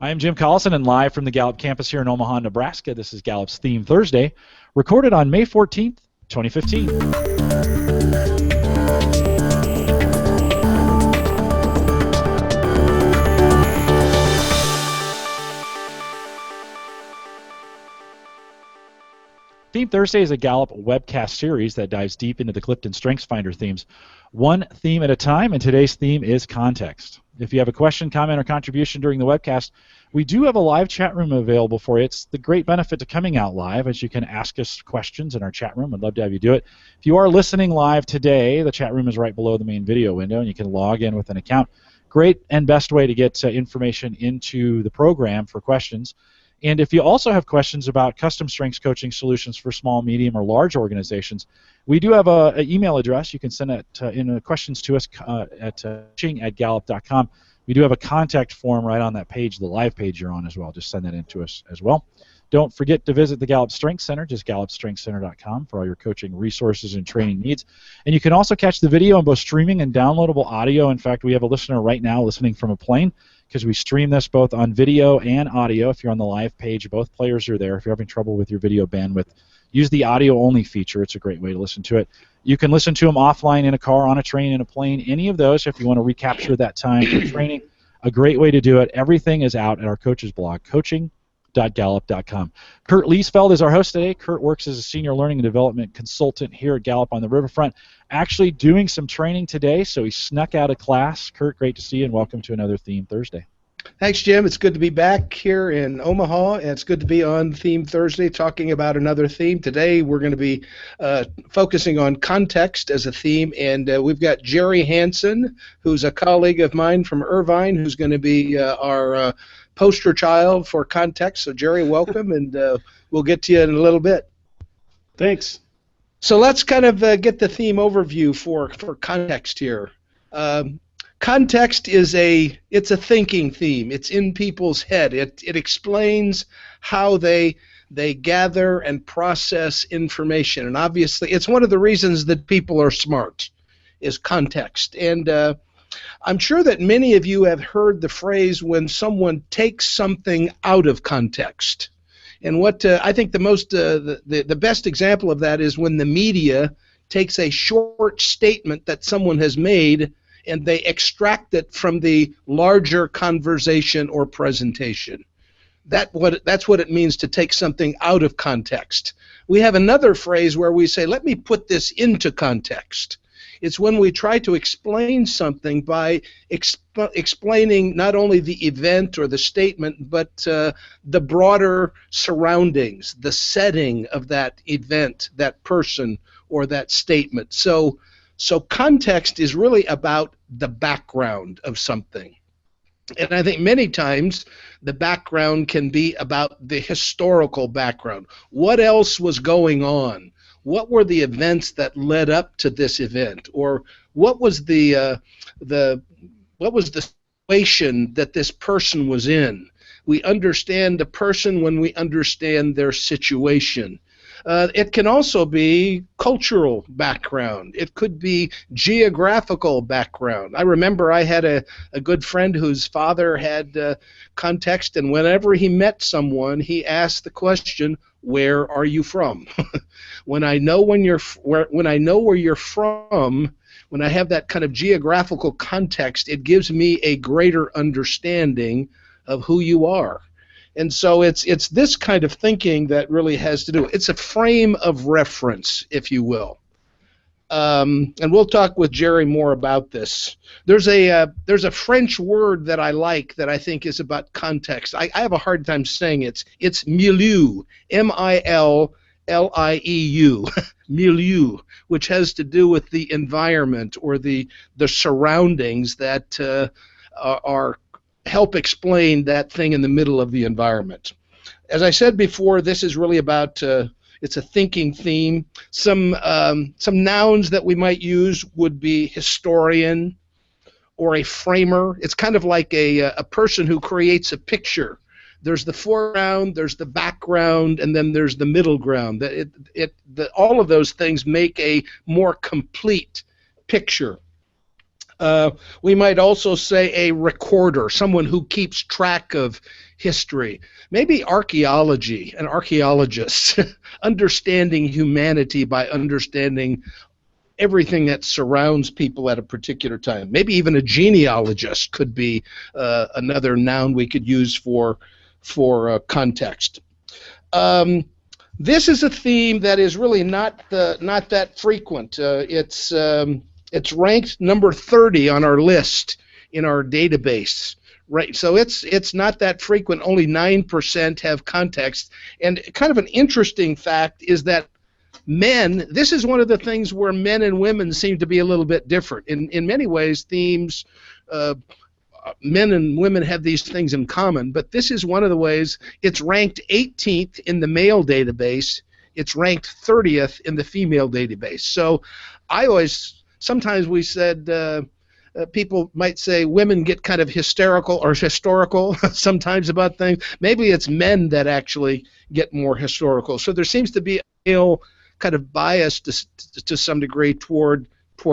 I am Jim Collison, and live from the Gallup campus here in Omaha, Nebraska, this is Gallup's Theme Thursday, recorded on May 14th, 2015. Theme Thursday is a Gallup webcast series that dives deep into the CliftonStrengths Finder themes, one theme at a time, and today's theme is context. If you have a question, comment, or contribution during the webcast, we do have a live chat room available for you. It's the great benefit to coming out live, as you can ask us questions in our chat room. I'd love to have you do it. If you are listening live today, the chat room is right below the main video window, and you can log in with an account. Great and best way to get information into the program for questions. And if you also have questions about custom strengths coaching solutions for small, medium, or large organizations, we do have an email address. You can send it in questions to us at coaching@gallup.com. We do have a contact form right on that page, the live page you're on as well. Just send that in to us as well. Don't forget to visit the Gallup Strengths Center, just gallupstrengthscenter.com, for all your coaching resources and training needs. And you can also catch the video on both streaming and downloadable audio. In fact, we have a listener right now listening from a plane, because we stream this both on video and audio. If you're on the live page, both players are there. If you're having trouble with your video bandwidth, use the audio-only feature. It's a great way to listen to it. You can listen to them offline in a car, on a train, in a plane, any of those. If you want to recapture that time for training, a great way to do it. Everything is out at our coaches blog, coaching.gallup.com. Kurt Liesfeld is our host today. Kurt works as a senior learning and development consultant here at Gallup on the Riverfront, actually doing some training today, so he snuck out of class. Kurt, great to see you, and welcome to another Theme Thursday. Thanks, Jim. It's good to be back here in Omaha, and it's good to be on Theme Thursday talking about another theme. Today we're going to be focusing on context as a theme, and we've got Jerry Hansen, who's a colleague of mine from Irvine, who's going to be our poster child for context. So, Jerry, welcome, and we'll get to you in a little bit. Thanks. So let's kind of get the theme overview for context here. Context is it's a thinking theme. It's in people's head. It explains how they gather and process information. And obviously, it's one of the reasons that people are smart, is context. And I'm sure that many of you have heard the phrase when someone takes something out of context. And what I think the best example of that is when the media takes a short statement that someone has made and they extract it from the larger conversation or presentation. That's what it means to take something out of context. We have another phrase where we say, let me put this into context. It's when we try to explain something by explaining not only the event or the statement, but the broader surroundings, the setting of that event, that person, or that statement. So context is really about the background of something. And I think many times the background can be about the historical background. What else was going on? What were the events that led up to this event? Or what was the situation that this person was in? We understand the person when we understand their situation. It can also be cultural background. It could be geographical background. I remember I had a good friend whose father had context, and whenever he met someone, he asked the question, "Where are you from?" When I know where you're from, when I have that kind of geographical context, it gives me a greater understanding of who you are. And so it's this kind of thinking that really has to do. It's a frame of reference, if you will. And we'll talk with Jerry more about this. There's a French word that I like that I think is about context. I have a hard time saying it. It's milieu, M-I-L-L-I-E-U, milieu, which has to do with the environment or the surroundings that are help explain that thing in the middle of the environment. As I said before, this is really about it's a thinking theme. Some nouns that we might use would be historian or a framer. It's kind of like a person who creates a picture. There's the foreground, there's the background, and then there's the middle ground. All of those things make a more complete picture. We might also say a recorder, someone who keeps track of history. Maybe archaeology, an archaeologist, understanding humanity by understanding everything that surrounds people at a particular time. Maybe even a genealogist could be another noun we could use for context. This is a theme that is really not that frequent. It's ranked number 30 on our list in our database. Right, so it's not that frequent. Only 9% have context. And kind of an interesting fact is that men, this is one of the things where men and women seem to be a little bit different. In many ways, themes, men and women have these things in common, but this is one of the ways. It's ranked 18th in the male database. It's ranked 30th in the female database. So sometimes we said, people might say women get kind of hysterical or historical sometimes about things. Maybe it's men that actually get more historical. So there seems to be a male kind of bias to some degree toward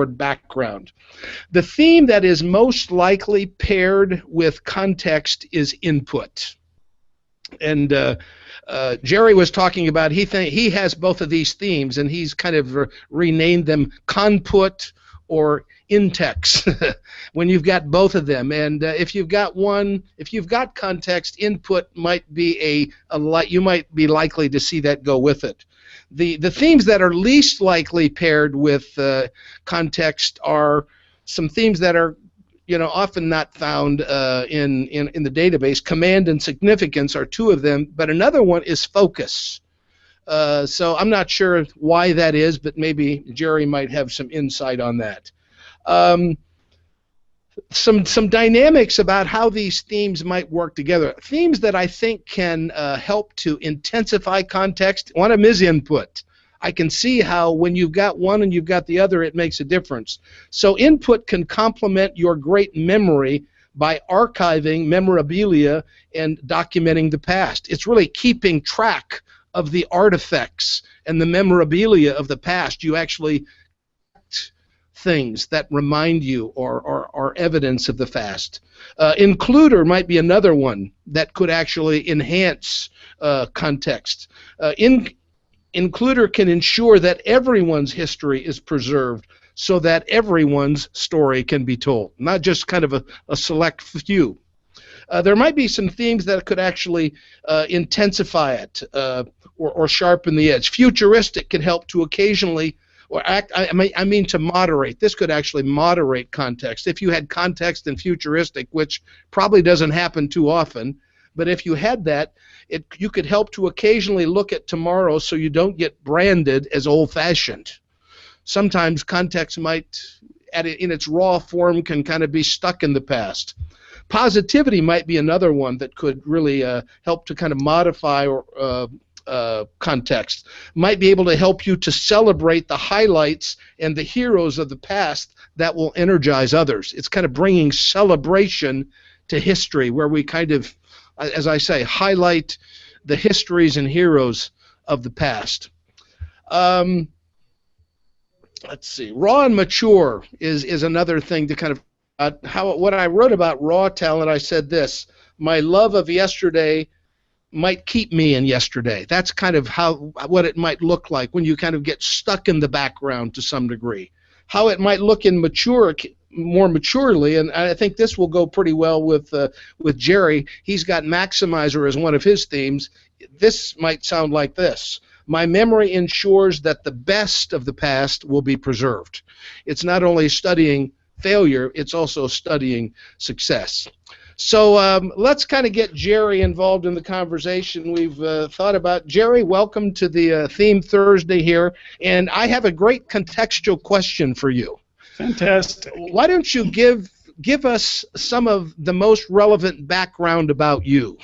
background. The theme that is most likely paired with context is input. And Jerry was talking about he has both of these themes, and he's kind of renamed them conput or in-text when you've got both of them. And if you've got context, input might be you might be likely to see that go with it. The themes that are least likely paired with context are some themes that are often not found in the database. Command and significance are two of them, but another one is focus. So I'm not sure why that is, but maybe Jerry might have some insight on that. Some dynamics about how these themes might work together. Themes that I think can help to intensify context. One of them is input. I can see how when you've got one and you've got the other, it makes a difference. So input can complement your great memory by archiving memorabilia and documenting the past. It's really keeping track of the artifacts and the memorabilia of the past. You actually things that remind you or evidence of the past. Includer might be another one that could actually enhance context. Includer can ensure that everyone's history is preserved so that everyone's story can be told, not just kind of a select few. There might be some themes that could actually intensify it or sharpen the edge. Futuristic can help to occasionally I mean to moderate. This could actually moderate context. If you had context and futuristic, which probably doesn't happen too often, but if you had that, you could help to occasionally look at tomorrow so you don't get branded as old-fashioned. Sometimes context might, in its raw form, can kind of be stuck in the past. Positivity might be another one that could really help to kind of modify context. Might be able to help you to celebrate the highlights and the heroes of the past that will energize others. It's kind of bringing celebration to history, where we kind of, as I say, highlight the histories and heroes of the past. Let's see. Raw and mature is another thing to kind of when I wrote about raw talent, I said this: my love of yesterday might keep me in yesterday. That's kind of what it might look like when you kind of get stuck in the background to some degree. How it might look in more maturely, and I think this will go pretty well with Jerry. He's got maximizer as one of his themes. This might sound like this: my memory ensures that the best of the past will be preserved. It's not only studying failure, it's also studying success. So let's kind of get Jerry involved in the conversation we've thought about. Jerry, welcome to the Theme Thursday here, and I have a great contextual question for you. Fantastic. Why don't you give us some of the most relevant background about you?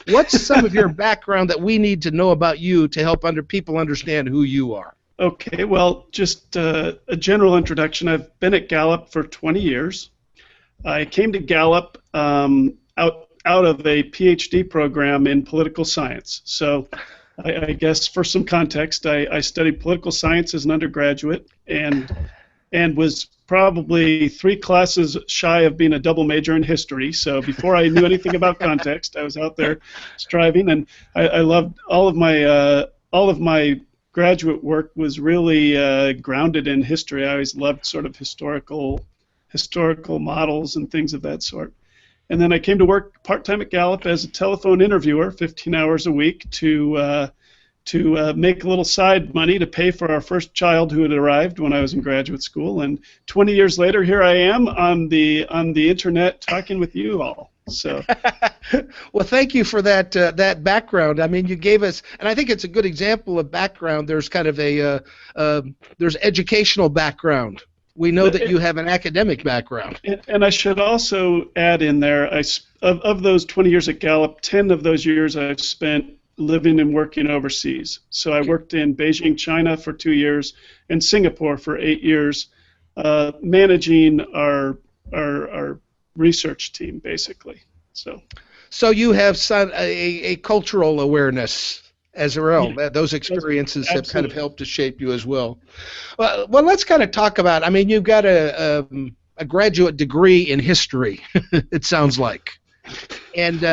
What's some of your background that we need to know about you to help people understand who you are? Okay, well, just a general introduction. I've been at Gallup for 20 years. I came to Gallup out of a PhD program in political science. So I guess for some context, I studied political science as an undergraduate, and and was probably 3 classes shy of being a double major in history. So before I knew anything about context, I was out there striving, and I loved all of my graduate work was really grounded in history. I always loved sort of historical models and things of that sort. And then I came to work part-time at Gallup as a telephone interviewer, 15 hours a week, to make a little side money to pay for our first child who had arrived when I was in graduate school. And 20 years later, here I am on the internet talking with you all. So, well, thank you for that background. I mean, you gave us, and I think it's a good example of background. There's kind of there's educational background. We know that you have an academic background. And I should also add in there, of those 20 years at Gallup, 10 of those years I've spent living and working overseas. So I worked in Beijing, China for 2 years, and Singapore for 8 years, managing our research team, basically. So you have a cultural awareness as well. Yeah, those experiences have kind of helped to shape you as well. Well, let's kind of talk about, I mean, you've got a graduate degree in history, it sounds like. And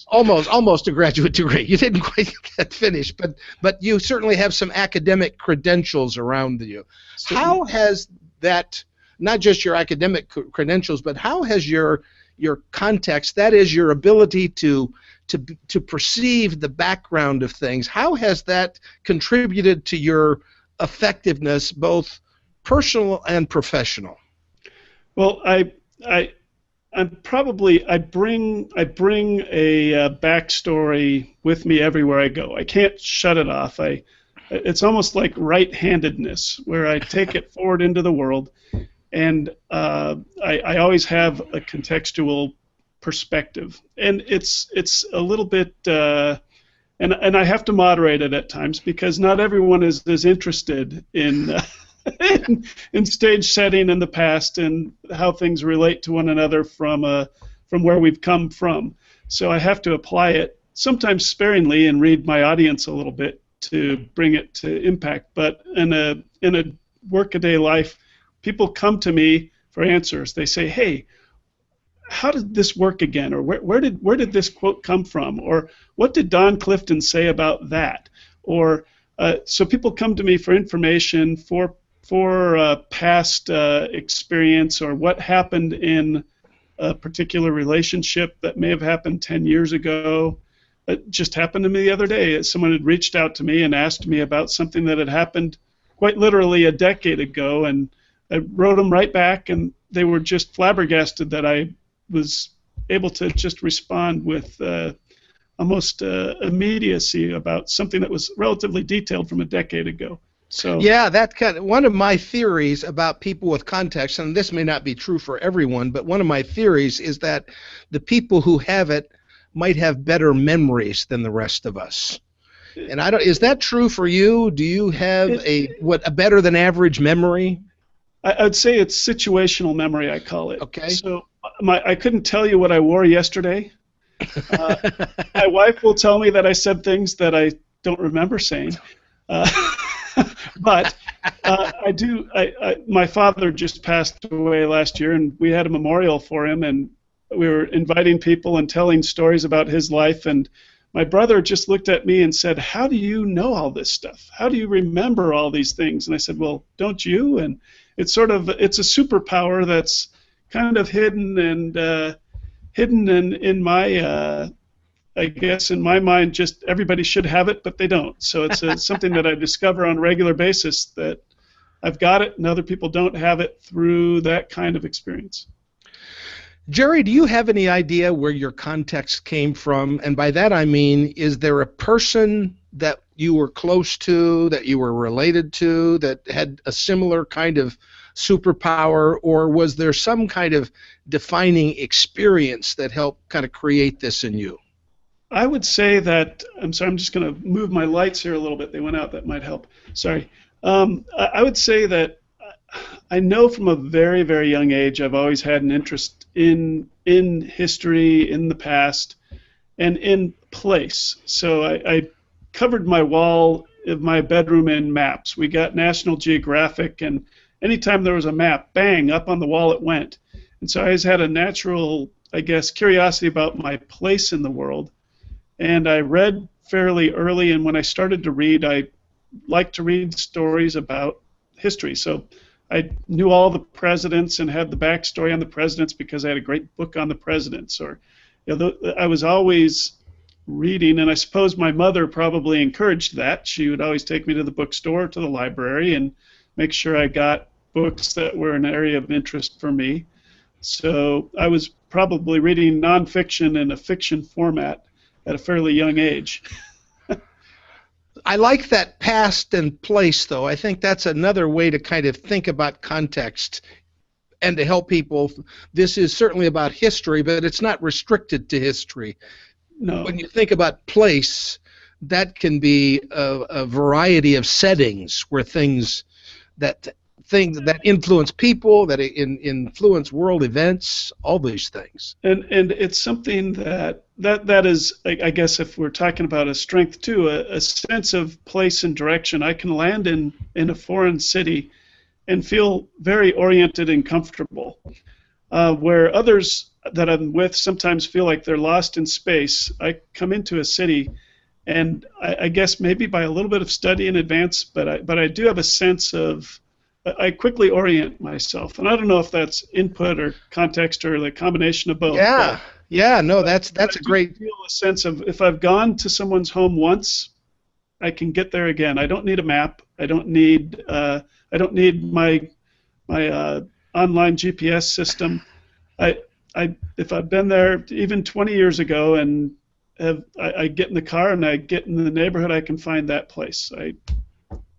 almost a graduate degree. You didn't quite get finished, but you certainly have some academic credentials around you. How has that, not just your academic credentials, but how has your context, that is your ability to perceive the background of things, how has that contributed to your effectiveness, both personal and professional? Well, I bring a backstory with me everywhere I go. I can't shut it off. It's almost like right-handedness, where I take it forward into the world, and I always have a contextual perspective, and it's a little bit, and I have to moderate it at times because not everyone is as interested in. In stage setting in the past and how things relate to one another from where we've come from. So I have to apply it sometimes sparingly and read my audience a little bit to bring it to impact. But in a workaday life, people come to me for answers. They say, "Hey, how did this work again?" Or where did this quote come from? Or what did Don Clifton say about that? Or so people come to me for information, for past experience, or what happened in a particular relationship that may have happened 10 years ago. It just happened to me the other day. Someone had reached out to me and asked me about something that had happened quite literally a decade ago, and I wrote them right back, and they were just flabbergasted that I was able to just respond with almost immediacy about something that was relatively detailed from a decade ago. So yeah, that kind of, one of my theories about people with context, and this may not be true for everyone, but one of my theories is that the people who have it might have better memories than the rest of us. And I don't, is that true for you? Do you have a better than average memory? I'd say it's situational memory, I call it. Okay. So I couldn't tell you what I wore yesterday. My wife will tell me that I said things that I don't remember saying. But I do. My father just passed away last year, and we had a memorial for him, and we were inviting people and telling stories about his life. And my brother just looked at me and said, "How do you know all this stuff? How do you remember all these things?" And I said, "Well, don't you?" And it's a superpower that's kind of hidden in my. I guess in my mind, just everybody should have it, but they don't. So it's something that I discover on a regular basis, that I've got it and other people don't have it through that kind of experience. Jerry, do you have any idea where your context came from? And by that I mean, is there a person that you were close to, that you were related to, that had a similar kind of superpower, or was there some kind of defining experience that helped kind of create this in you? I would say that, I'm sorry, I'm just going to move my lights here a little bit. They went out. That might help. Sorry. I would say that I know from a very, very young age I've always had an interest in history, in the past, and in place. So I covered my wall of my bedroom in maps. We got National Geographic, and anytime there was a map, bang, up on the wall it went. And so I always had a natural, I guess, curiosity about my place in the world. And I read fairly early, and when I started to read, I liked to read stories about history. So I knew all the presidents and had the backstory on the presidents because I had a great book on the presidents. Or, I was always reading, and I suppose my mother probably encouraged that. She would always take me to the bookstore, to the library, and make sure I got books that were an area of interest for me. So I was probably reading nonfiction in a fiction format at a fairly young age. I like that past and place, though. I think that's another way to kind of think about context and to help people. This is certainly about history, but it's not restricted to history. No. When you think about place, that can be a variety of settings where things that influence people, that influence world events, all these things. And it's something that is, I guess, if we're talking about a strength too, a sense of place and direction. I can land in a foreign city and feel very oriented and comfortable, where others that I'm with sometimes feel like they're lost in space. I come into a city, and I guess maybe by a little bit of study in advance, but I do have a sense of, I quickly orient myself, and I don't know if that's input or context or the combination of both. No, that's a great. I feel a sense of, if I've gone to someone's home once, I can get there again. I don't need a map. I don't need my online GPS system. If I've been there even 20 years ago and I get in the car and I get in the neighborhood, I can find that place.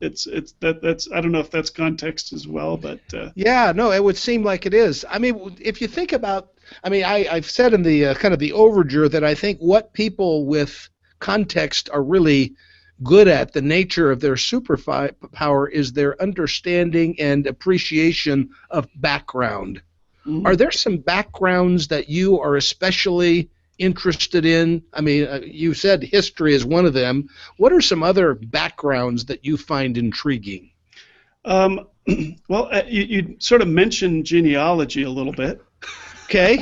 That's I don't know if that's context as well, but yeah, no, it would seem like it is. I mean, if you think about, I've said in the kind of the overture that I think what people with context are really good at, the nature of their superpower, is their understanding and appreciation of background. Mm-hmm. Are there some backgrounds that you are especially interested in? I mean, you said history is one of them. What are some other backgrounds that you find intriguing? Well, you sort of mentioned genealogy a little bit. Okay.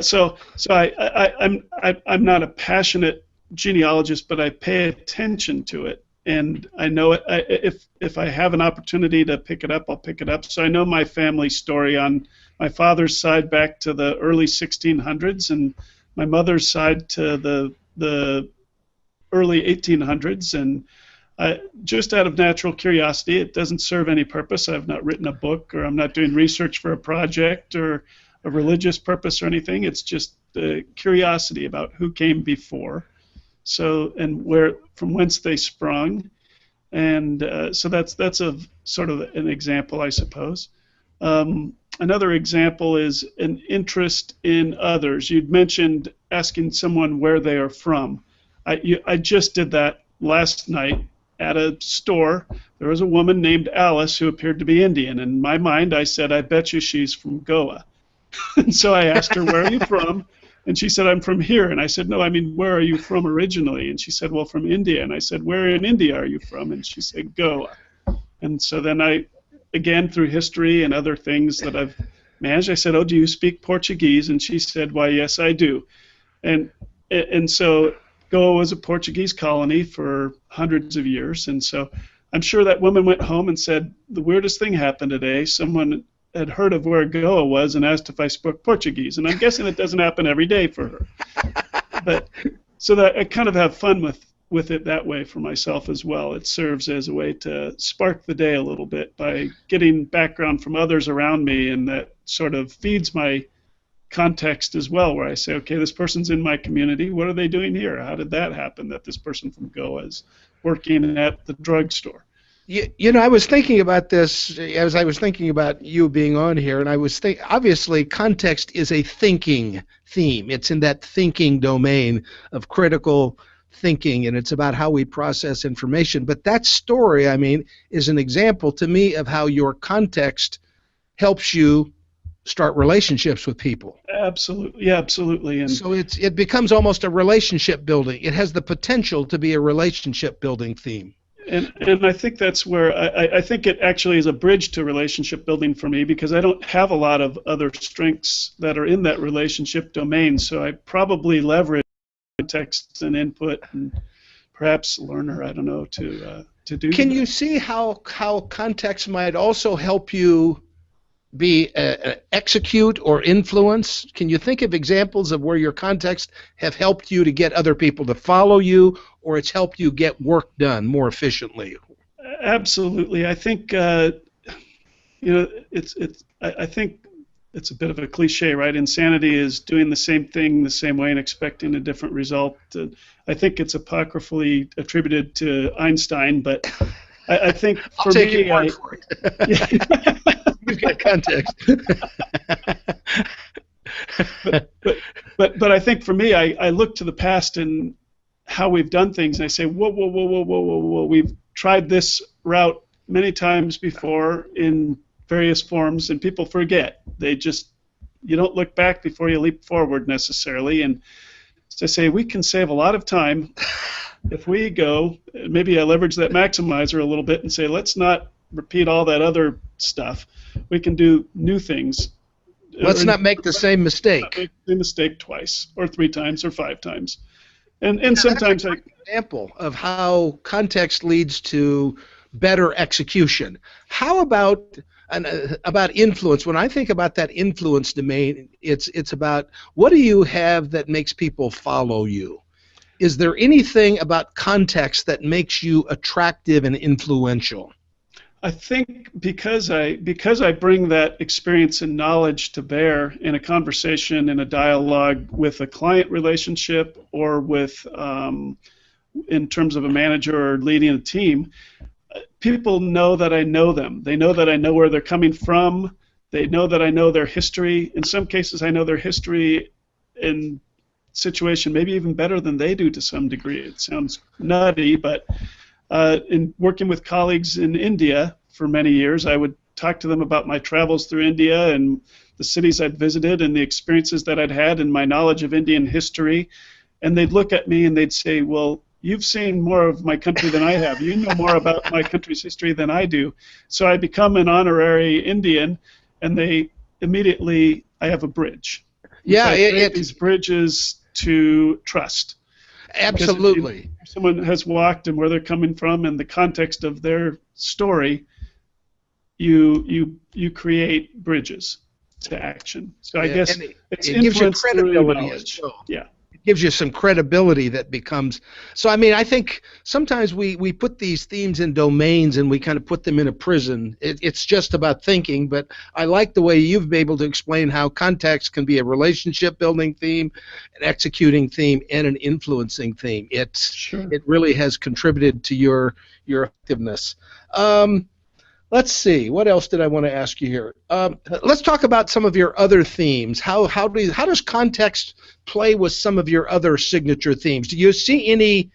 So I'm not a passionate genealogist, but I pay attention to it, and I know it. If I have an opportunity to pick it up, I'll pick it up. So I know my family story on my father's side back to the early 1600s, and my mother's side to the early 1800s, and just out of natural curiosity. It doesn't serve any purpose. I've not written a book, or I'm not doing research for a project or a religious purpose or anything. It's just the curiosity about who came before, so, and from whence they sprung, and so that's a sort of an example, I suppose. Another example is an interest in others. You'd mentioned asking someone where they are from. I just did that last night at a store. There was a woman named Alice who appeared to be Indian. In my mind, I said, I bet you she's from Goa. And so I asked her, where are you from? And she said, I'm from here. And I said, no, I mean, where are you from originally? And she said, well, from India. And I said, where in India are you from? And she said, Goa. And so then again, through history and other things that I've managed, I said, oh, do you speak Portuguese? And she said, why, yes, I do. And so Goa was a Portuguese colony for hundreds of years. And so I'm sure that woman went home and said, the weirdest thing happened today. Someone had heard of where Goa was and asked if I spoke Portuguese. And I'm guessing it doesn't happen every day for her. But so that I kind of have fun with it that way for myself as well. It serves as a way to spark the day a little bit by getting background from others around me, and that sort of feeds my context as well, where I say, okay, this person's in my community. What are they doing here? How did that happen that this person from Goa is working at the drugstore? You know, I was thinking about this as I was thinking about you being on here, and I was obviously context is a thinking theme. It's in that thinking domain of critical thinking, and it's about how we process information. But that story, I mean, is an example to me of how your context helps you start relationships with people. Absolutely, yeah, absolutely. And so it becomes almost a relationship building. It has the potential to be a relationship building theme. And I think that's where I think it actually is a bridge to relationship building for me, because I don't have a lot of other strengths that are in that relationship domain. So I probably leverage text and input and perhaps learner, I don't know, to do Can that. you see how context might also help you be execute or influence? Can you think of examples of where your context have helped you to get other people to follow you, or it's helped you get work done more efficiently? Absolutely. I think I think it's a bit of a cliche, right? Insanity is doing the same thing the same way and expecting a different result. I think it's apocryphally attributed to Einstein, but I think for I'll take me, your word for it. You've got context. but I think for me, I look to the past and how we've done things, and I say, whoa, we've tried this route many times before in various forms, and people forget. You don't look back before you leap forward necessarily, and so I say we can save a lot of time if we go. Maybe I leverage that maximizer a little bit and say, let's not repeat all that other stuff. We can do new things. Let's not make the same mistake. Not make the mistake twice or 3 times or 5 times. And sometimes that's a great example of how context leads to better execution. How about influence? When I think about that influence domain, it's about, what do you have that makes people follow you? Is there anything about context that makes you attractive and influential? I think because I bring that experience and knowledge to bear in a conversation, in a dialogue with a client relationship, or with in terms of a manager or leading a team, people know that I know them. They know that I know where they're coming from. They know that I know their history. In some cases, I know their history in situation maybe even better than they do to some degree. It sounds nutty, but in working with colleagues in India for many years, I would talk to them about my travels through India and the cities I'd visited and the experiences that I'd had and my knowledge of Indian history. And they'd look at me and they'd say, well, you've seen more of my country than I have. You know more about my country's history than I do. So I become an honorary Indian, and they immediately, I have a bridge. Yeah, these bridges to trust. Absolutely. If someone has walked and where they're coming from and the context of their story, you create bridges to action. So I guess it's it gives you influence through credibility knowledge. as well. Yeah. It gives you some credibility that becomes. So I mean, I think sometimes we put these themes in domains and we kind of put them in a prison. It's just about thinking, but I like the way you've been able to explain how context can be a relationship building theme, an executing theme, and an influencing theme. It really has contributed to your effectiveness. Let's see. What else did I want to ask you here? Let's talk about some of your other themes. How does context play with some of your other signature themes? Do you see any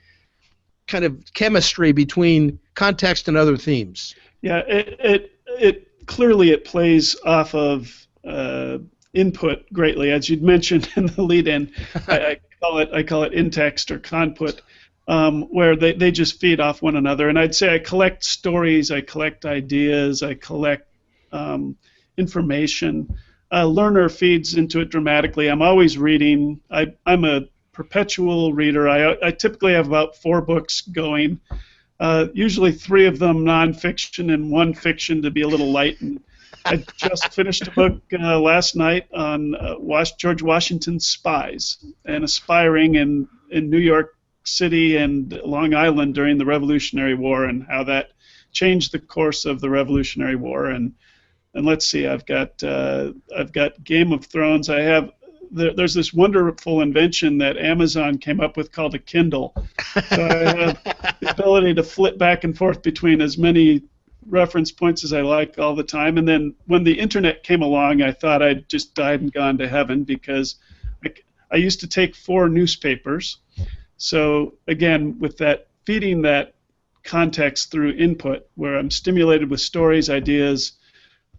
kind of chemistry between context and other themes? Yeah, it clearly it plays off of input greatly, as you'd mentioned in the lead-in. I call it in-text or conput. Where they just feed off one another. And I'd say I collect stories, I collect ideas, I collect information. Learner feeds into it dramatically. I'm always reading. I'm a perpetual reader. I typically have about 4 books going, usually 3 of them nonfiction and 1 fiction to be a little light. And I just finished a book last night on George Washington's spies and aspiring in New York City and Long Island during the Revolutionary War and how that changed the course of the Revolutionary War. And let's see, I've got Game of Thrones. There's this wonderful invention that Amazon came up with called a Kindle. So I have the ability to flip back and forth between as many reference points as I like all the time. And then when the internet came along, I thought I'd just died and gone to heaven, because I used to take 4 newspapers. So again, with that, feeding that context through input, where I'm stimulated with stories, ideas,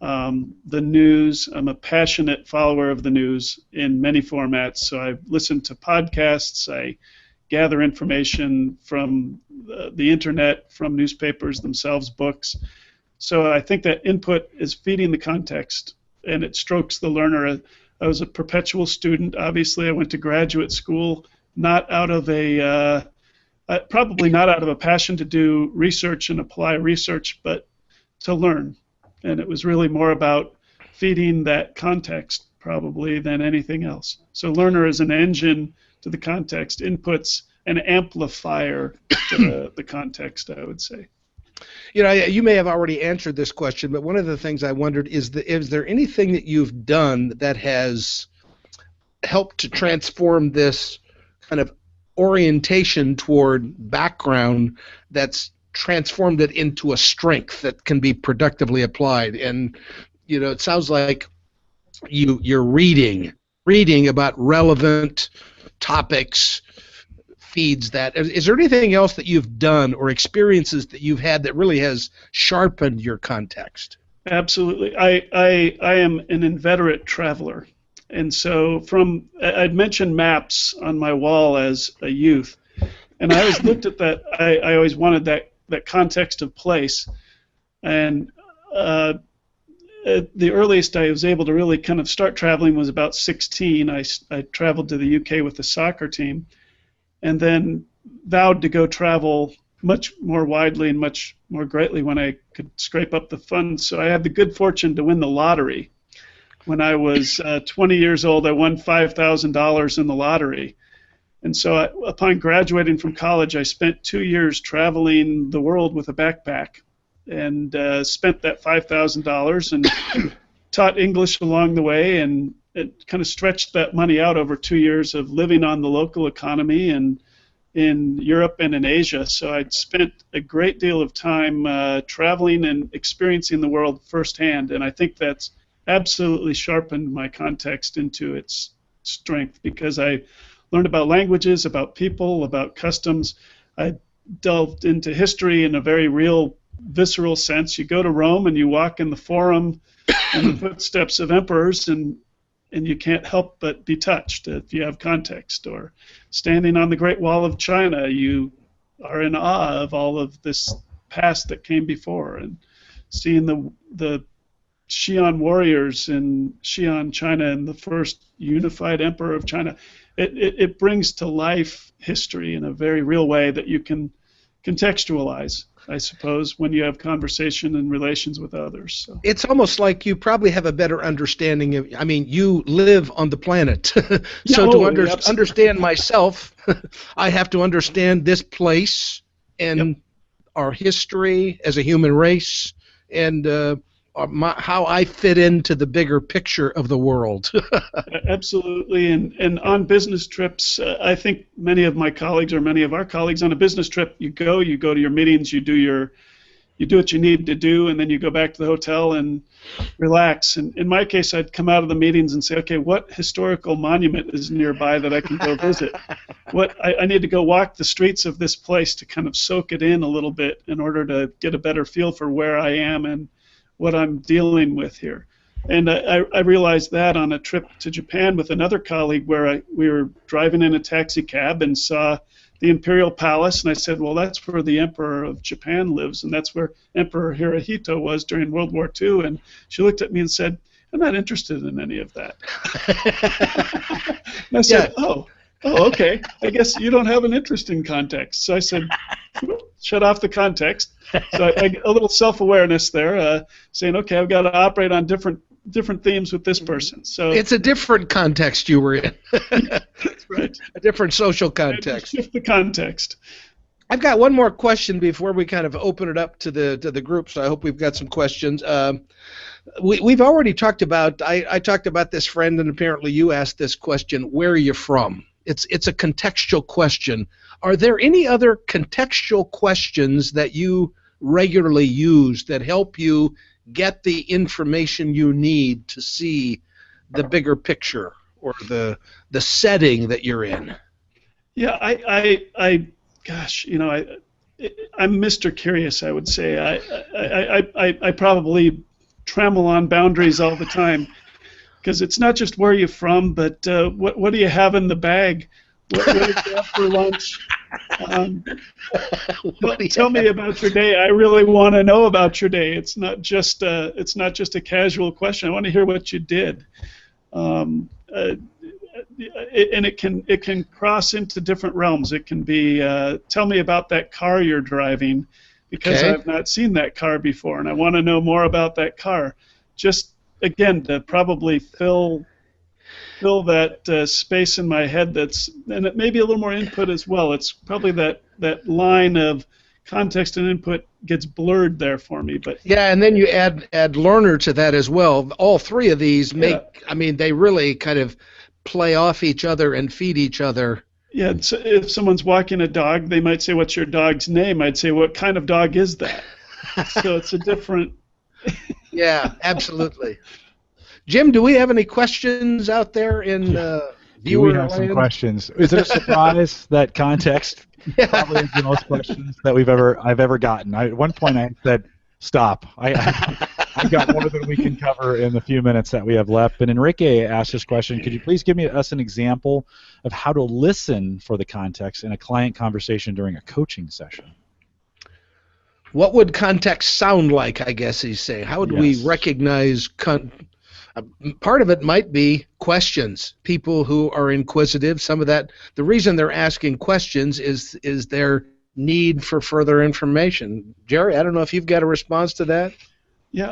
the news. I'm a passionate follower of the news in many formats. So I listen to podcasts, I gather information from the internet, from newspapers themselves, books. So I think that input is feeding the context, and it strokes the learner. I was a perpetual student. Obviously, I went to graduate school not out of probably not out of a passion to do research and apply research, but to learn. And it was really more about feeding that context probably than anything else. So learner is an engine to the context, inputs an amplifier to the context, I would say. You know, you may have already answered this question, but one of the things I wondered is there anything that you've done that has helped to transform this kind of orientation toward background that's transformed it into a strength that can be productively applied? And, you know, it sounds like you're reading about relevant topics, feeds that. Is there anything else that you've done or experiences that you've had that really has sharpened your context? Absolutely. I am an inveterate traveler. And so I'd mentioned maps on my wall as a youth, and I always looked at that. I always wanted that context of place. And at the earliest I was able to really kind of start traveling was about 16. I traveled to the UK with the soccer team, and then vowed to go travel much more widely and much more greatly when I could scrape up the funds. So I had the good fortune to win the lottery. When I was 20 years old, I won $5,000 in the lottery. And so upon graduating from college, I spent 2 years traveling the world with a backpack, and spent that $5,000 and taught English along the way, and it kind of stretched that money out over 2 years of living on the local economy and in Europe and in Asia. So I'd spent a great deal of time traveling and experiencing the world firsthand, and I think that's absolutely sharpened my context into its strength, because I learned about languages, about people, about customs. I delved into history in a very real, visceral sense. You go to Rome and you walk in the Forum in the footsteps of emperors, and you can't help but be touched if you have context. Or standing on the Great Wall of China, you are in awe of all of this past that came before, and seeing the Xi'an warriors in Xi'an, China, and the first unified emperor of China. It brings to life history in a very real way that you can contextualize, I suppose, when you have conversation and relations with others. So. It's almost like you probably have a better understanding of, I mean, you live on the planet. So to understand myself, I have to understand this place and our history as a human race, and how I fit into the bigger picture of the world. Absolutely, and on business trips, I think many of my colleagues, or many of our colleagues, on a business trip, you go to your meetings, you do what you need to do, and then you go back to the hotel and relax. And in my case, I'd come out of the meetings and say, okay, what historical monument is nearby that I can go visit? I need to go walk the streets of this place to kind of soak it in a little bit in order to get a better feel for where I am and what I'm dealing with here. And I realized that on a trip to Japan with another colleague, where we were driving in a taxi cab and saw the Imperial Palace, and I said, well, that's where the Emperor of Japan lives, and that's where Emperor Hirohito was during World War II. And she looked at me and said, I'm not interested in any of that. And I said, oh, okay, I guess you don't have an interest in context. So I said, shut off the context. So a little self-awareness there, saying, okay, I've got to operate on different themes with this person. So it's a different context you were in. That's right. A different social context. Shift the context. I've got one more question before we kind of open it up to the group, so I hope we've got some questions. We've already talked about, I talked about this friend, and apparently you asked this question, where are you from? It's a contextual question. Are there any other contextual questions that you regularly use that help you get the information you need to see the bigger picture or the setting that you're in? Yeah, gosh, you know, I'm Mr. Curious, I would say. I probably trammel on boundaries all the time, because it's not just where you're from, but what do you have in the bag What did you have for lunch? Tell me about your day. I really want to know about your day. It's not just a casual question. I want to hear what you did. And it can cross into different realms. It can be tell me about that car you're driving, because I've not seen that car before, and I want to know more about that car. Just again to probably fill that space in my head and it may be a little more input as well. It's probably that line of context and input gets blurred there for me. But yeah, and then you add learner to that as well. All three of these they really kind of play off each other and feed each other. Yeah, so if someone's walking a dog, they might say, "What's your dog's name?" I'd say, "What kind of dog is that?" So it's a different... Yeah, absolutely. Jim, do we have any questions out there in viewer We have some land? questions. Is it a surprise that context probably is the most questions that I've ever gotten? At one point I said, stop. I've got more than we can cover in the few minutes that we have left. But Enrique asked this question, could you please give us an example of how to listen for the context in a client conversation during a coaching session? What would context sound like, I guess he's saying. How would we recognize part of it might be questions. People who are inquisitive, some of that, the reason they're asking questions is their need for further information. Jerry, I don't know if you've got a response to that? Yeah,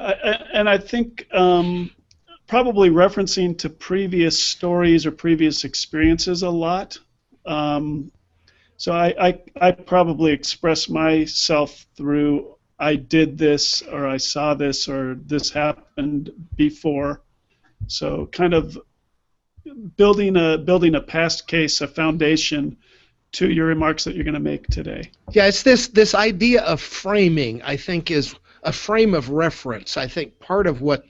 and I think probably referencing to previous stories or previous experiences a lot. So I probably express myself through I did this, or I saw this, or this happened before. So kind of building a past case, a foundation to your remarks that you're going to make today. Yeah, it's this idea of framing, I think, is a frame of reference. I think part of what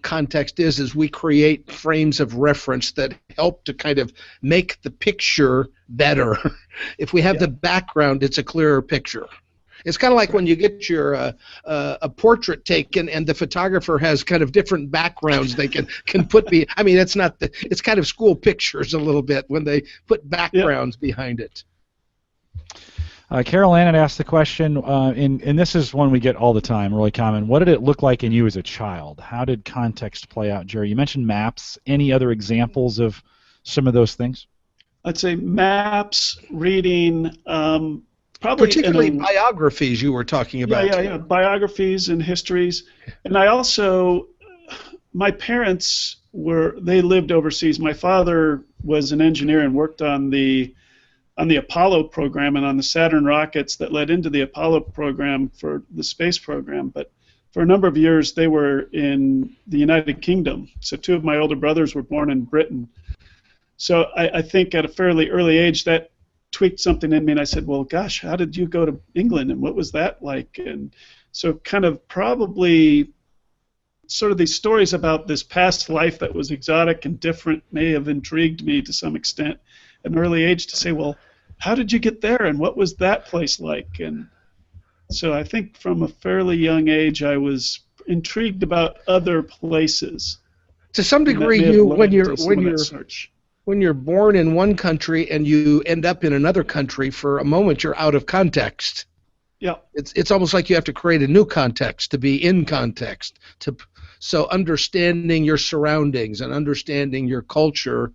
context is we create frames of reference that help to kind of make the picture better. If we have the background, it's a clearer picture. It's kind of like when you get your a portrait taken and the photographer has kind of different backgrounds they can put I mean, it's kind of school pictures a little bit when they put backgrounds behind it. Carol Ann had asked the question, and this is one we get all the time, really common. What did it look like in you as a child? How did context play out, Jerry? You mentioned maps. Any other examples of some of those things? I'd say maps, reading, probably particularly biographies you were talking about. Yeah, biographies and histories. And I also, my parents they lived overseas. My father was an engineer and worked on the Apollo program and on the Saturn rockets that led into the Apollo program for the space program. But for a number of years, they were in the United Kingdom. So two of my older brothers were born in Britain. So I think at a fairly early age that tweaked something in me, and I said, well, gosh, how did you go to England, and what was that like? And so kind of probably sort of these stories about this past life that was exotic and different may have intrigued me to some extent at an early age to say, well, how did you get there, and what was that place like? And so I think from a fairly young age I was intrigued about other places. To some degree, when you're born in one country and you end up in another country, for a moment you're out of context. Yeah. It's almost like you have to create a new context to be in context. So understanding your surroundings and understanding your culture,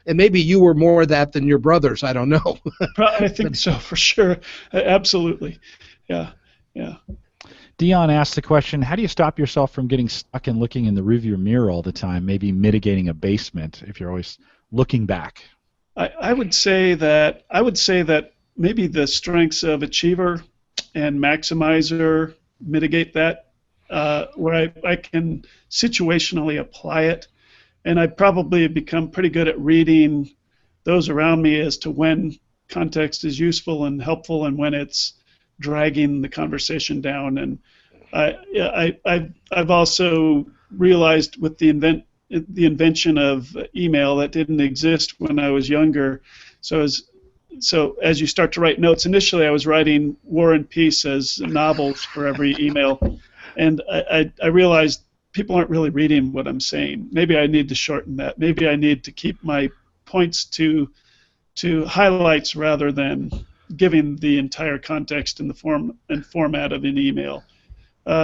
and maybe you were more of that than your brothers, I don't know. I think so, for sure. Absolutely. Yeah. Dion asked the question, how do you stop yourself from getting stuck and looking in the rearview mirror all the time, maybe mitigating abasement if you're always looking back? I would say that maybe the strengths of achiever and maximizer mitigate that, where I can situationally apply it, and I probably have become pretty good at reading those around me as to when context is useful and helpful and when it's dragging the conversation down. And I've also realized with the invention of email that didn't exist when I was younger. So as you start to write notes, initially I was writing War and Peace as novels for every email, and I realized people aren't really reading what I'm saying. Maybe I need to shorten that. Maybe I need to keep my points to to highlights rather than giving the entire context in the form and format of an email.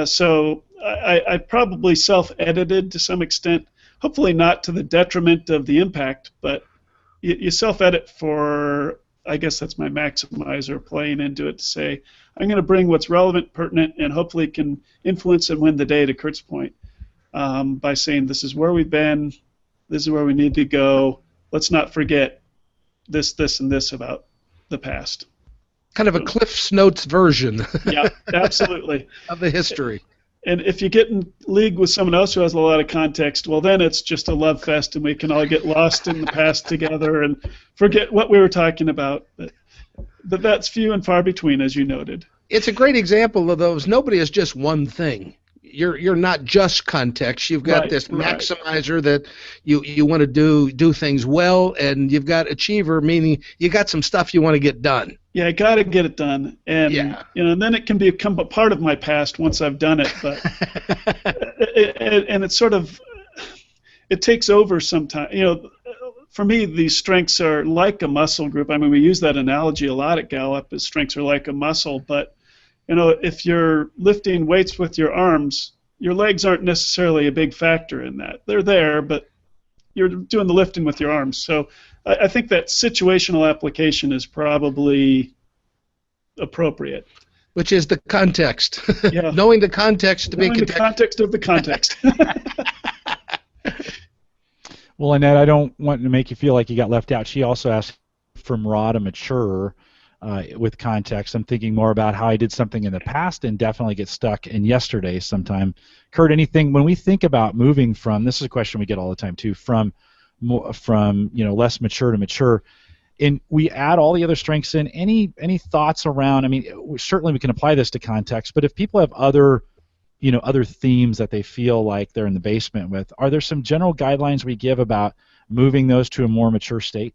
So I probably self-edited to some extent, hopefully not to the detriment of the impact, but you self-edit for, I guess that's my maximizer playing into it to say, I'm going to bring what's relevant, pertinent, and hopefully can influence and win the day, to Kurt's point, by saying this is where we've been, this is where we need to go, let's not forget this, and this about the past. Kind of a Cliff's Notes version. Yeah, absolutely. Of the history. And if you get in league with someone else who has a lot of context, well, then it's just a love fest, and we can all get lost in the past together and forget what we were talking about. But that's few and far between, as you noted. It's a great example of those. Nobody is just one thing. You're not just context. You've got this maximizer that you want to do things well, and you've got achiever, meaning you got some stuff you want to get done. Yeah, I got to get it done, and then it can become a part of my past once I've done it. But and it's sort of it takes over sometimes. For me, these strengths are like a muscle group. I mean, we use that analogy a lot at Gallup. As strengths are like a muscle, but if you're lifting weights with your arms, your legs aren't necessarily a big factor in that. They're there, but you're doing the lifting with your arms. So I think that situational application is probably appropriate. Which is the context. Yeah. Knowing the context to Knowing the context of the context. Well, Annette, I don't want to make you feel like you got left out. She also asked from raw to mature with context. I'm thinking more about how I did something in the past and definitely get stuck in yesterday sometime. Kurt, anything, when we think about moving from, this is a question we get all the time too, from less mature to mature, and we add all the other strengths in, any thoughts around, I mean, certainly we can apply this to context, but if people have other themes that they feel like they're in the basement with, are there some general guidelines we give about moving those to a more mature state?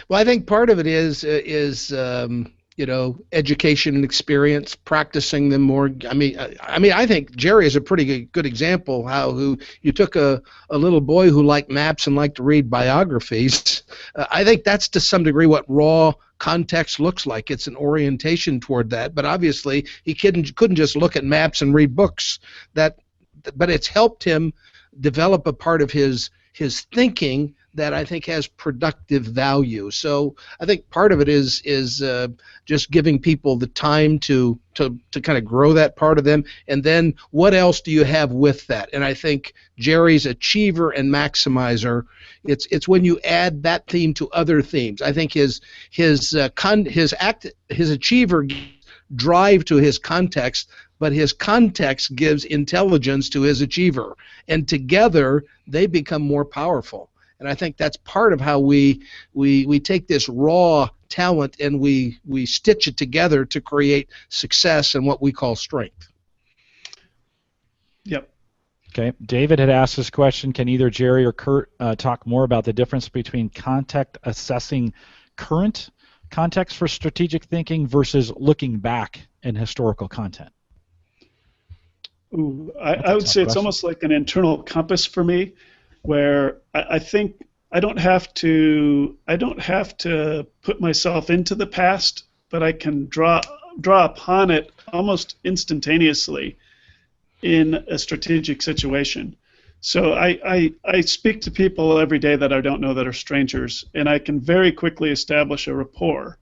Well, I think part of it is education and experience, practicing them more. I mean, I think Jerry is a pretty good example who you took a little boy who liked maps and liked to read biographies. I think that's to some degree what raw context looks like. It's an orientation toward that, but obviously he couldn't just look at maps and read books. But it's helped him develop a part of his thinking that I think has productive value. So I think part of it is just giving people the time to kind of grow that part of them, and then what else do you have with that? And I think Jerry's achiever and maximizer, it's when you add that theme to other themes. I think his achiever drive to his context, but his context gives intelligence to his achiever, and together they become more powerful. And I think that's part of how we take this raw talent and we stitch it together to create success and what we call strength. Yep. Okay. David had asked this question: can either Jerry or Kurt talk more about the difference between context assessing current context for strategic thinking versus looking back in historical content? Ooh, I would say it's almost like an internal compass for me, where I think I don't have to put myself into the past, but I can draw upon it almost instantaneously in a strategic situation. So I speak to people every day that I don't know that are strangers, and I can very quickly establish a rapport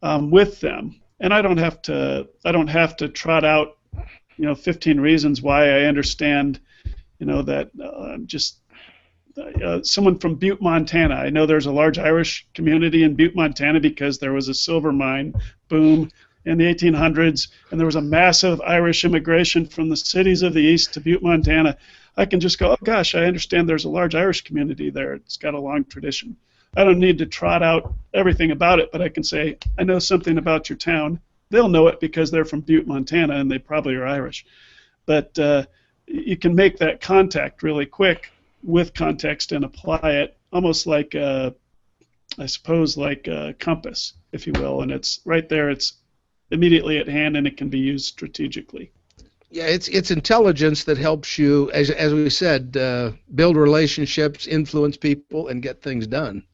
with them, and I don't have to trot out 15 reasons why I understand that just someone from Butte, Montana. I know there's a large Irish community in Butte, Montana, because there was a silver mine boom in the 1800s, and there was a massive Irish immigration from the cities of the East to Butte, Montana. I can just go, oh gosh, I understand there's a large Irish community there. It's got a long tradition. I don't need to trot out everything about it, but I can say, I know something about your town. They'll know it because they're from Butte, Montana, and they probably are Irish. But you can make that contact really quick with context and apply it almost like, I suppose, like a compass, if you will. And it's right there. It's immediately at hand, and it can be used strategically. Yeah, it's intelligence that helps you, as we said, build relationships, influence people, and get things done.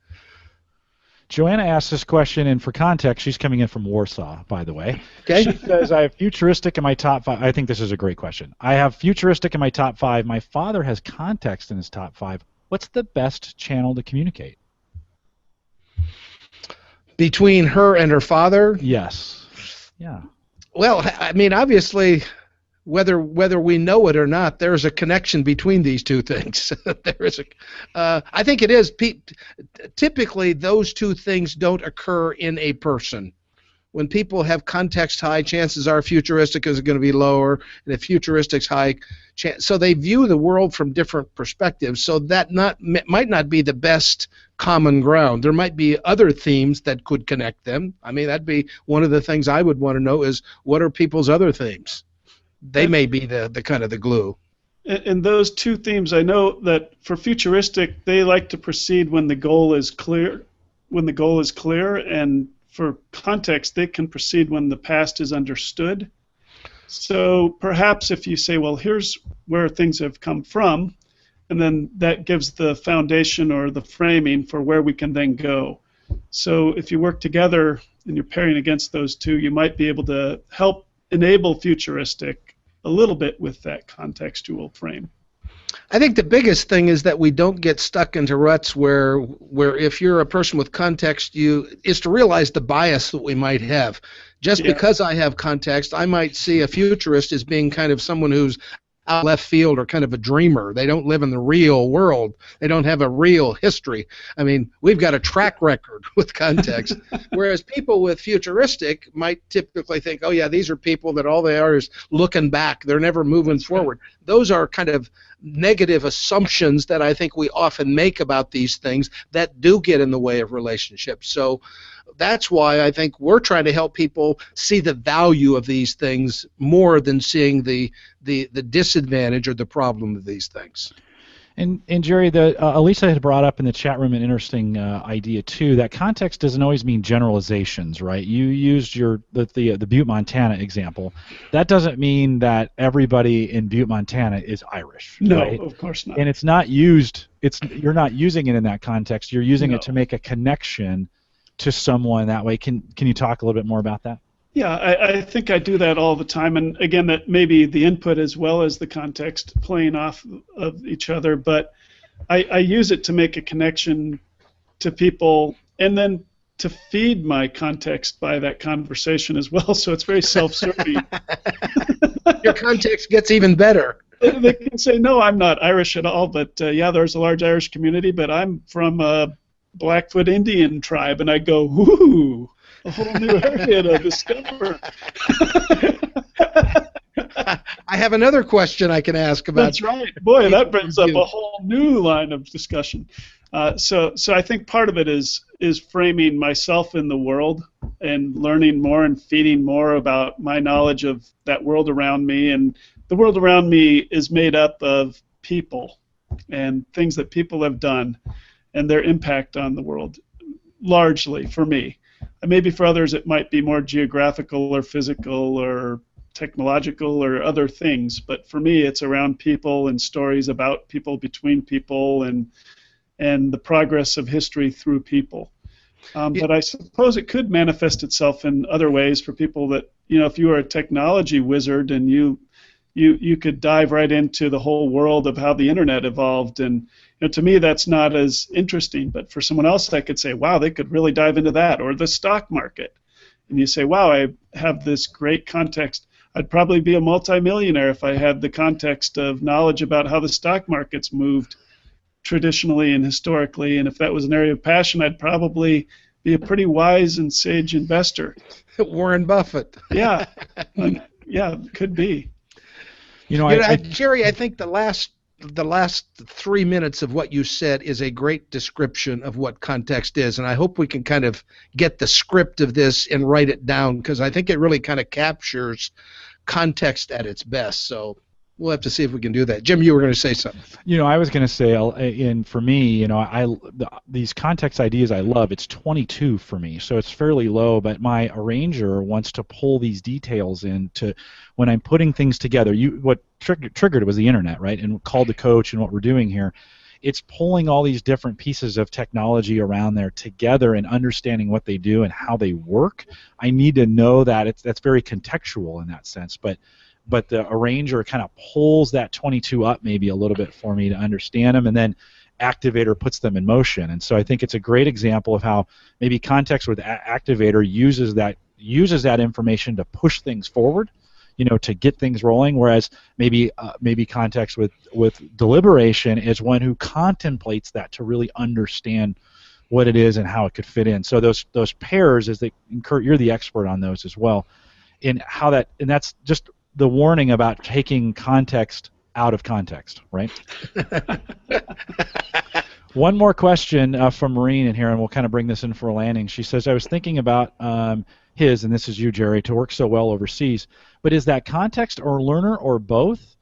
Joanna asked this question, and for context, she's coming in from Warsaw, by the way. Okay. She says, I have futuristic in my top 5. I think this is a great question. I have futuristic in my top 5. My father has context in his top 5. What's the best channel to communicate? Between her and her father? Yes. Yeah. Well, I mean, obviously, whether we know it or not, there's a connection between these two things. I think it is. Typically, those two things don't occur in a person. When people have context high, chances are futuristic is going to be lower, and if futuristic's high, so they view the world from different perspectives. So that might not be the best common ground. There might be other themes that could connect them. I mean, that'd be one of the things I would want to know is what are people's other themes? They may be the kind of the glue. And those two themes, I know that for futuristic, they like to proceed when the goal is clear. And for context, they can proceed when the past is understood. So perhaps if you say, well, here's where things have come from, and then that gives the foundation or the framing for where we can then go. So if you work together and you're pairing against those two, you might be able to help enable futuristic a little bit with that contextual frame. I think the biggest thing is that we don't get stuck into ruts where if you're a person with context, is to realize the bias that we might have. Just because I have context, I might see a futurist as being kind of someone who's out left field or kind of a dreamer. They don't live in the real world. They don't have a real history. I mean, we've got a track record with context, whereas people with futuristic might typically think, oh, yeah, these are people that all they are is looking back. They're never moving forward. Those are kind of negative assumptions that I think we often make about these things that do get in the way of relationships. So that's why I think we're trying to help people see the value of these things more than seeing the disadvantage or the problem of these things. And Jerry, Elisa had brought up in the chat room an interesting idea too. That context doesn't always mean generalizations, right? You used the Butte, Montana example. That doesn't mean that everybody in Butte, Montana is Irish. No, right? Of course not. And it's not used. You're not using it in that context. You're using it to make a connection to someone that way. Can you talk a little bit more about that? Yeah, I think I do that all the time, and again, that may be the input as well as the context playing off of each other, but I use it to make a connection to people and then to feed my context by that conversation as well, so it's very self-serving. Your context gets even better. They can say, no, I'm not Irish at all, but yeah, there's a large Irish community, but I'm from a Blackfoot Indian tribe, and I go, whoo! A whole new area to discover. I have another question I can ask about. That's right. Boy, that brings up a whole new line of discussion. So I think part of it is framing myself in the world and learning more and feeding more about my knowledge of that world around me. And the world around me is made up of people and things that people have done and their impact on the world, largely for me. Maybe for others it might be more geographical or physical or technological or other things, but for me it's around people and stories about people, between people, and the progress of history through people. But I suppose it could manifest itself in other ways for people that, if you are a technology wizard and you could dive right into the whole world of how the internet evolved, and to me that's not as interesting, but for someone else I could say, wow, they could really dive into that, or the stock market, and you say, wow, I have this great context. I'd probably be a multimillionaire if I had the context of knowledge about how the stock market's moved traditionally and historically, and if that was an area of passion, I'd probably be a pretty wise and sage investor. Warren Buffett. Yeah, yeah, could be. Jerry, I think the last 3 minutes of what you said is a great description of what context is, and I hope we can kind of get the script of this and write it down, because I think it really kind of captures context at its best. So we'll have to see if we can do that. Jim, you were going to say something. I was going to say, and for me, these context ideas I love. It's 22 for me, so it's fairly low. But my arranger wants to pull these details into when I'm putting things together. What triggered was the internet, right? And called the coach and what we're doing here. it's pulling all these different pieces of technology around there together and understanding what they do and how they work. I need to know that that's very contextual in that sense, but the arranger kind of pulls that 22 up maybe a little bit for me to understand them, and then activator puts them in motion. And so I think it's a great example of how maybe context with activator uses that information to push things forward, to get things rolling, whereas maybe context with deliberation is one who contemplates that to really understand what it is and how it could fit in. So those pairs, Kurt, you're the expert on those as well, in how that, and that's just the warning about taking context out of context, right? One more question from Maureen in here, and we'll kind of bring this in for a landing. She says, I was thinking about and this is you, Jerry, to work so well overseas, but is that context or learner or both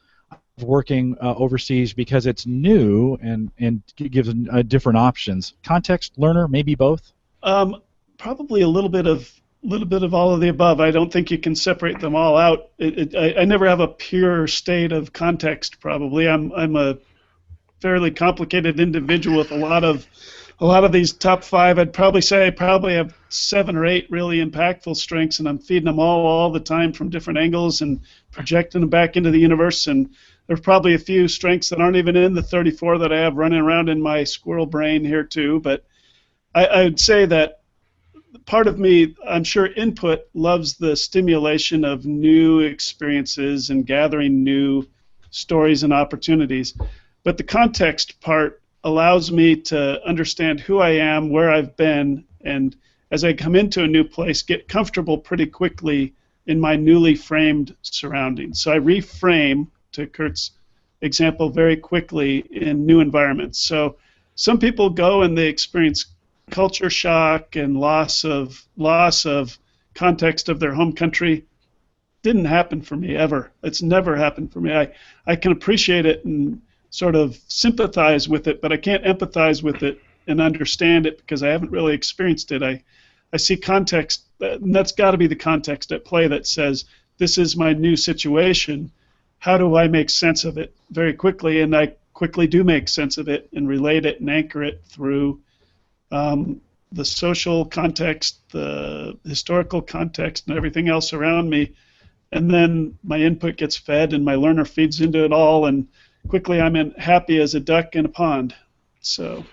working overseas because it's new and gives different options? Context, learner, maybe both? Probably a little bit of all of the above. I don't think you can separate them all out. I never have a pure state of context. Probably, I'm a fairly complicated individual with a lot of these top 5. I'd probably say I probably have 7 or 8 really impactful strengths, and I'm feeding them all the time from different angles and projecting them back into the universe. And there's probably a few strengths that aren't even in the 34 that I have running around in my squirrel brain here too. But I would say that part of me, I'm sure input loves the stimulation of new experiences and gathering new stories and opportunities. But the context part allows me to understand who I am, where I've been, and as I come into a new place, get comfortable pretty quickly in my newly framed surroundings. So I reframe, to Kurt's example, very quickly in new environments. So some people go and they experience culture shock and loss of context of their home country. Didn't happen for me ever. It's never happened for me. I can appreciate it and sort of sympathize with it, but I can't empathize with it and understand it because I haven't really experienced it. I see context, and that's got to be the context at play that says, this is my new situation. How do I make sense of it very quickly? And I quickly do make sense of it and relate it and anchor it through the social context, the historical context, and everything else around me. And then my input gets fed and my learner feeds into it all, and quickly I'm happy as a duck in a pond. So,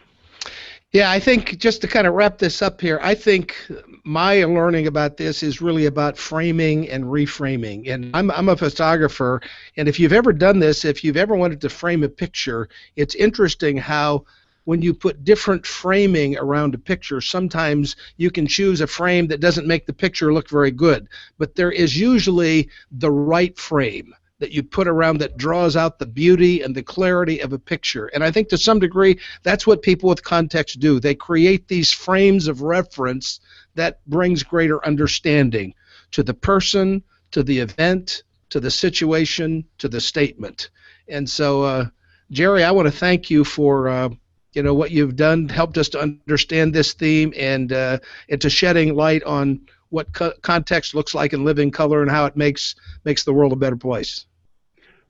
yeah, I think just to kind of wrap this up here, I think my learning about this is really about framing and reframing. And I'm a photographer, and if you've ever done this, if you've ever wanted to frame a picture, it's interesting how when you put different framing around a picture, sometimes you can choose a frame that doesn't make the picture look very good. But there is usually the right frame that you put around that draws out the beauty and the clarity of a picture. And I think to some degree, that's what people with context do. They create these frames of reference that brings greater understanding to the person, to the event, to the situation, to the statement. And so, Jerry, I want to thank you for what you've done, helped us to understand this theme and to shedding light on what context looks like in living color and how it makes the world a better place.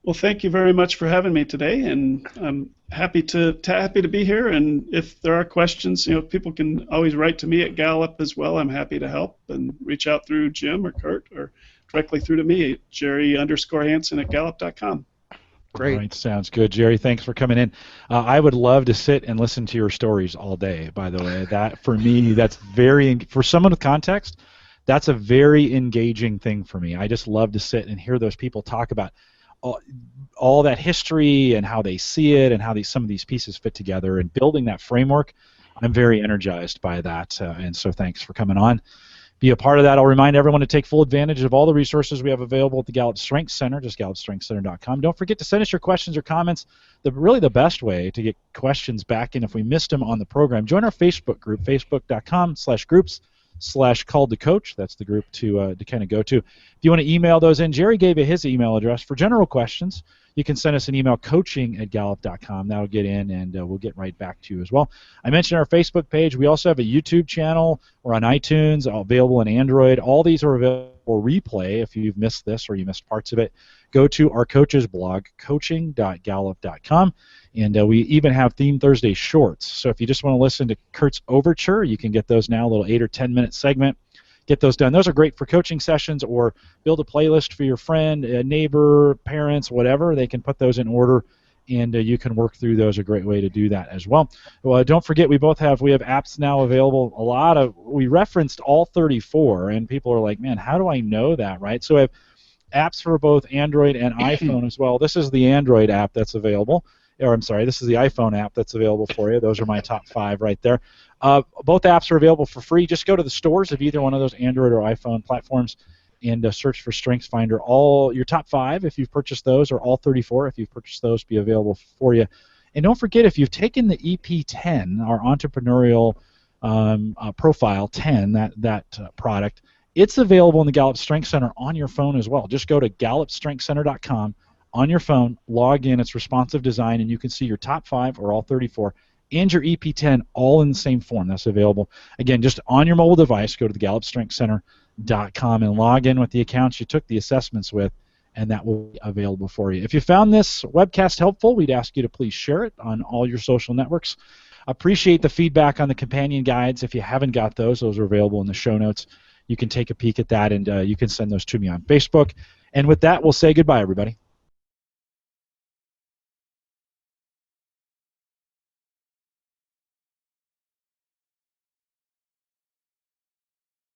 Well, thank you very much for having me today, and I'm happy to be here. And if there are questions, people can always write to me at Gallup as well. I'm happy to help and reach out through Jim or Kurt or directly through to me at Jerry_Hansen@Gallup.com. Great. All right, sounds good, Jerry. Thanks for coming in. I would love to sit and listen to your stories all day. By the way, that for me, that's for someone with context, that's a very engaging thing for me. I just love to sit and hear those people talk about all that history and how they see it and how some of these pieces fit together and building that framework. I'm very energized by that, and so thanks for coming on. Be a part of that. I'll remind everyone to take full advantage of all the resources we have available at the Gallup Strengths Center, just gallupstrengthscenter.com. Don't forget to send us your questions or comments. Really the best way to get questions back in if we missed them on the program, join our Facebook group, facebook.com/groups/call-to-coach. That's the group to kind of go to. If you want to email those in, Jerry gave you his email address. For general questions, you can send us an email, coaching@gallup.com. That'll get in, and we'll get right back to you as well. I mentioned our Facebook page. We also have a YouTube channel. We're on iTunes, available on Android. All these are available for replay if you've missed this or you missed parts of it. Go to our coaches blog, coaching.gallup.com. And we even have Theme Thursday shorts. So if you just want to listen to Kurt's Overture, you can get those now, a little 8 or 10-minute segment. Get those done. Those are great for coaching sessions, or build a playlist for your friend, a neighbor, parents, whatever. They can put those in order, and you can work through those. A great way to do that as well. Well, don't forget, we have apps now available. We referenced all 34, and people are like, man, how do I know that, right? So we have apps for both Android and iPhone as well. This is the Android app that's available. Or I'm sorry, this is the iPhone app that's available for you. Those are my top 5 right there. Both apps are available for free. Just go to the stores of either one of those Android or iPhone platforms and search for StrengthsFinder. All your top 5, if you've purchased those, or all 34, if you've purchased those, be available for you. And don't forget, if you've taken the EP10, our entrepreneurial profile 10, that product, it's available in the Gallup Strength Center on your phone as well. Just go to GallupStrengthCenter.com on your phone, log in. It's responsive design, and you can see your top 5 or all 34 and your EP10 all in the same form. That's available. Again, just on your mobile device, go to the GallupStrengthCenter.com and log in with the accounts you took the assessments with, and that will be available for you. If you found this webcast helpful, we'd ask you to please share it on all your social networks. Appreciate the feedback on the companion guides. If you haven't got those are available in the show notes. You can take a peek at that, and you can send those to me on Facebook. And with that, we'll say goodbye, everybody.